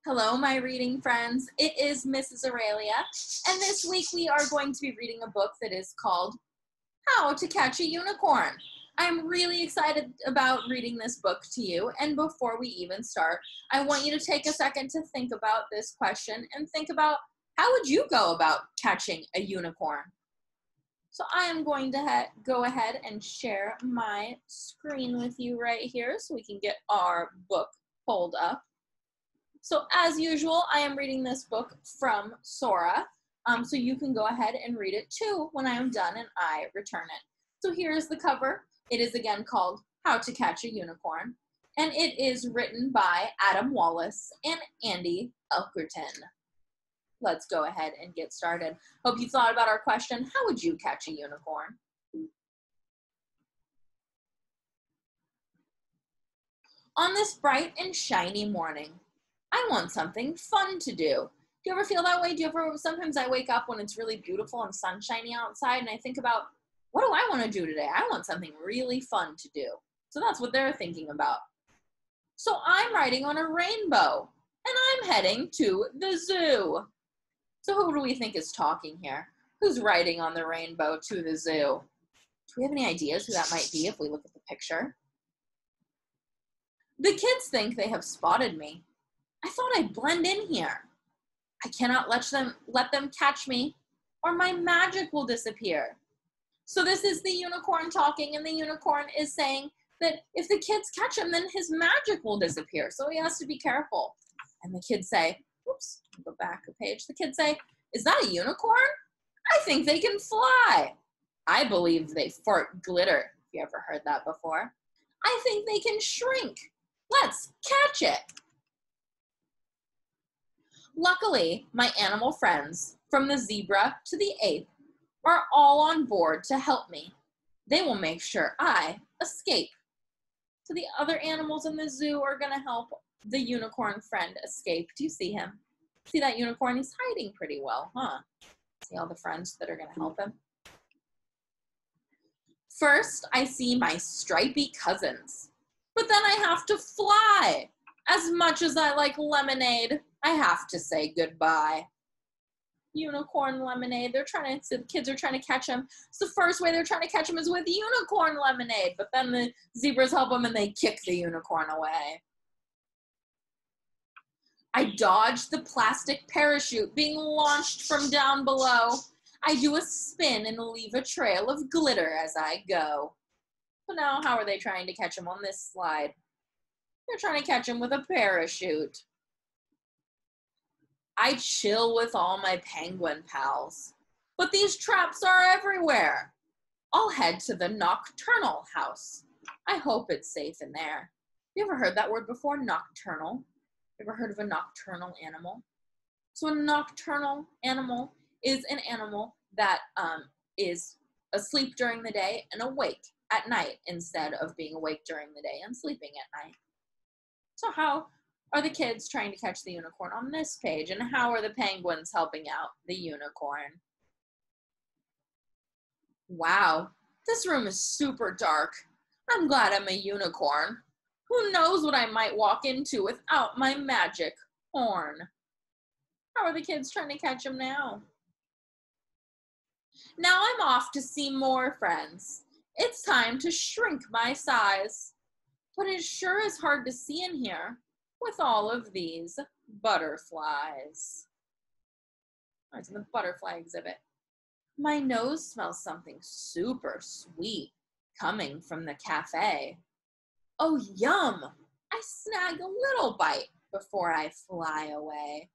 Hello, my reading friends. It is Mrs. Oreglia, and this week we are going to be reading a book that is called How to Catch a Unicorn. I'm really excited about reading this book to you, and before we even start, I want you to take a second to think about this question and think about how would you go about catching a unicorn? So I am going to go ahead and share my screen with you right here so we can get our book pulled up. So as usual, I am reading this book from Sora, so you can go ahead and read it too when I am done and I return it. So here's the cover. It is again called How to Catch a Unicorn, and it is written by Wallace Andy Elkerton. Let's go ahead and get started. Hope you thought about our question, how would you catch a unicorn? On this bright and shiny morning, I want something fun to do. Do you ever feel that way? Sometimes I wake up when it's really beautiful and sunshiny outside and I think about, what do I want to do today? I want something really fun to do. So that's what they're thinking about. So I'm riding on a rainbow and I'm heading to the zoo. So who do we think is talking here? Who's riding on the rainbow to the zoo? Do we have any ideas who that might be if we look at the picture? The kids think they have spotted me. I thought I'd blend in here. I cannot let them catch me, or my magic will disappear. So this is the unicorn talking, and the unicorn is saying that if the kids catch him, then his magic will disappear. So he has to be careful. And the kids say, oops, go back a page. The kids say, is that a unicorn? I think they can fly. I believe they fart glitter. Have you ever heard that before? I think they can shrink. Let's catch it. Luckily, my animal friends, from the zebra to the ape, are all on board to help me. They will make sure I escape. So the other animals in the zoo are going to help the unicorn friend escape. Do you see him? See that unicorn? He's hiding pretty well, huh? See all the friends that are going to help him? First, I see my stripy cousins. But then I have to fly. As much as I like lemonade, I have to say goodbye. Unicorn lemonade. The kids are trying to catch him. So the first way they're trying to catch him is with unicorn lemonade. But then the zebras help him and they kick the unicorn away. I dodge the plastic parachute being launched from down below. I do a spin and leave a trail of glitter as I go. So now how are they trying to catch him on this slide? They're trying to catch him with a parachute. I chill with all my penguin pals, but these traps are everywhere. I'll head to the nocturnal house. I hope it's safe in there. You ever heard that word before, nocturnal? Ever heard of a nocturnal animal? So a nocturnal animal is an animal that is asleep during the day and awake at night instead of being awake during the day and sleeping at night. So how are the kids trying to catch the unicorn on this page? And how are the penguins helping out the unicorn? Wow, this room is super dark. I'm glad I'm a unicorn. Who knows what I might walk into without my magic horn? How are the kids trying to catch him now? Now I'm off to see more friends. It's time to shrink my size. But it sure is hard to see in here with all of these butterflies. All right, so the butterfly exhibit. My nose smells something super sweet coming from the cafe. Oh, yum! I snag a little bite before I fly away.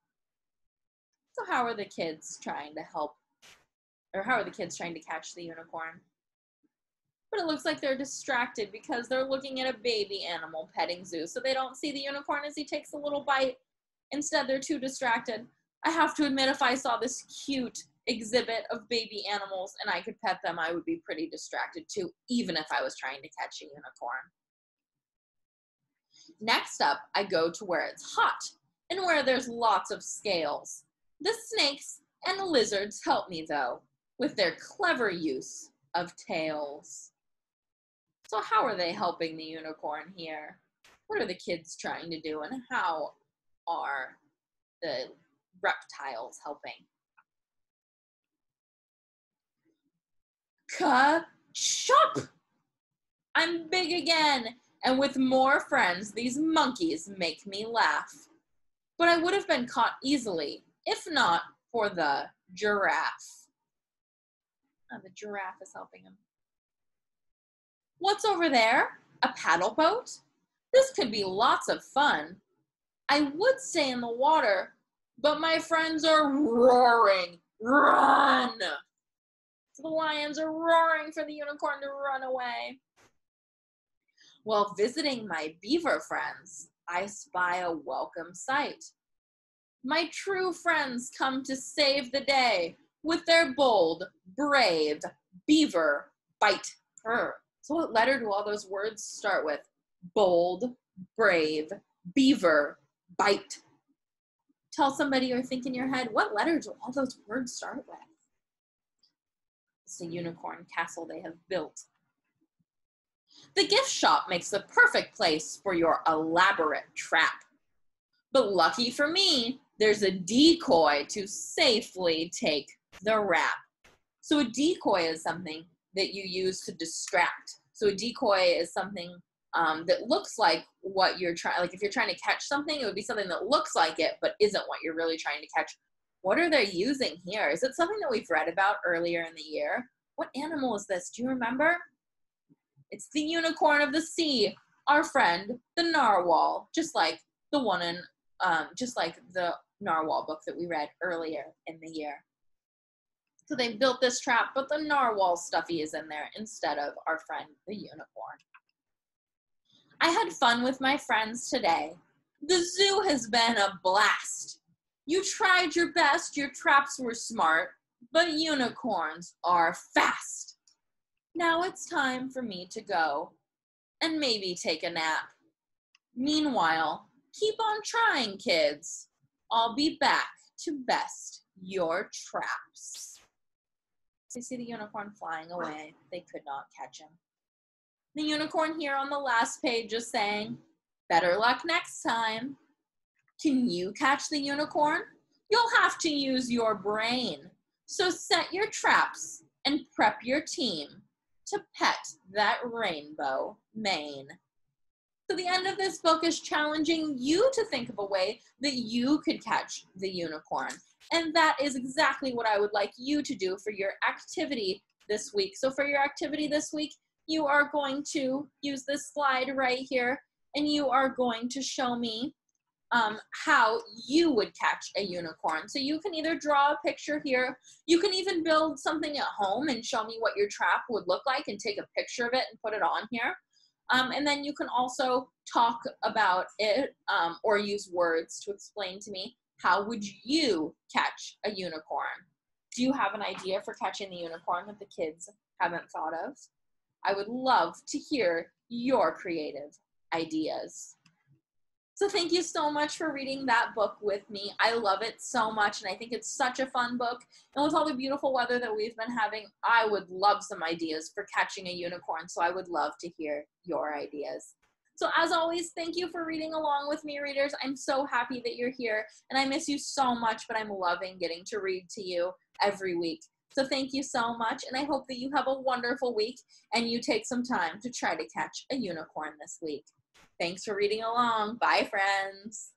So how are the kids trying to help, or how are the kids trying to catch the unicorn? But it looks like they're distracted because they're looking at a baby animal petting zoo. So they don't see the unicorn as he takes a little bite. Instead, they're too distracted. I have to admit, if I saw this cute exhibit of baby animals and I could pet them, I would be pretty distracted too, even if I was trying to catch a unicorn. Next up, I go to where it's hot and where there's lots of scales. The snakes and lizards help me, though, with their clever use of tails. So how are they helping the unicorn here? What are the kids trying to do, and how are the reptiles helping. Ka-chop! I'm big again, and with more friends, these monkeys make me laugh. But I would have been caught easily, if not for the giraffe. Oh, the giraffe is helping him. What's over there? A paddle boat? This could be lots of fun. I would stay in the water, but my friends are roaring. Run! So the lions are roaring for the unicorn to run away. While visiting my beaver friends, I spy a welcome sight. My true friends come to save the day with their bold, brave beaver bite her. So what letter do all those words start with? Bold, brave, beaver, bite. Tell somebody or think in your head, what letter do all those words start with? It's a unicorn castle they have built. The gift shop makes the perfect place for your elaborate trap. But lucky for me, there's a decoy to safely take the rap. So a decoy is something that you use to distract. So a decoy is something that looks like what you're trying, like if you're trying to catch something, it would be something that looks like it, but isn't what you're really trying to catch. What are they using here? Is it something that we've read about earlier in the year? What animal is this? Do you remember? It's the unicorn of the sea, our friend, the narwhal, just like the one in, just like the narwhal book that we read earlier in the year. So they built this trap, but the narwhal stuffy is in there instead of our friend, the unicorn. I had fun with my friends today. The zoo has been a blast. You tried your best, your traps were smart, but unicorns are fast. Now it's time for me to go and maybe take a nap. Meanwhile, keep on trying, kids. I'll be back to best your traps. They see the unicorn flying away. They could not catch him. The unicorn here on the last page is saying, better luck next time. Can you catch the unicorn? You'll have to use your brain. So set your traps and prep your team to pet that rainbow mane. So the end of this book is challenging you to think of a way that you could catch the unicorn. And that is exactly what I would like you to do for your activity this week. So for your activity this week, you are going to use this slide right here, and you are going to show me how you would catch a unicorn. So you can either draw a picture here, you can even build something at home and show me what your trap would look like and take a picture of it and put it on here. And then you can also talk about it or use words to explain to me, how would you catch a unicorn? Do you have an idea for catching the unicorn that the kids haven't thought of? I would love to hear your creative ideas. So thank you so much for reading that book with me. I love it so much, and I think it's such a fun book. And with all the beautiful weather that we've been having, I would love some ideas for catching a unicorn, so I would love to hear your ideas. So as always, thank you for reading along with me, readers. I'm so happy that you're here, and I miss you so much, but I'm loving getting to read to you every week. So thank you so much, and I hope that you have a wonderful week, and you take some time to try to catch a unicorn this week. Thanks for reading along. Bye, friends.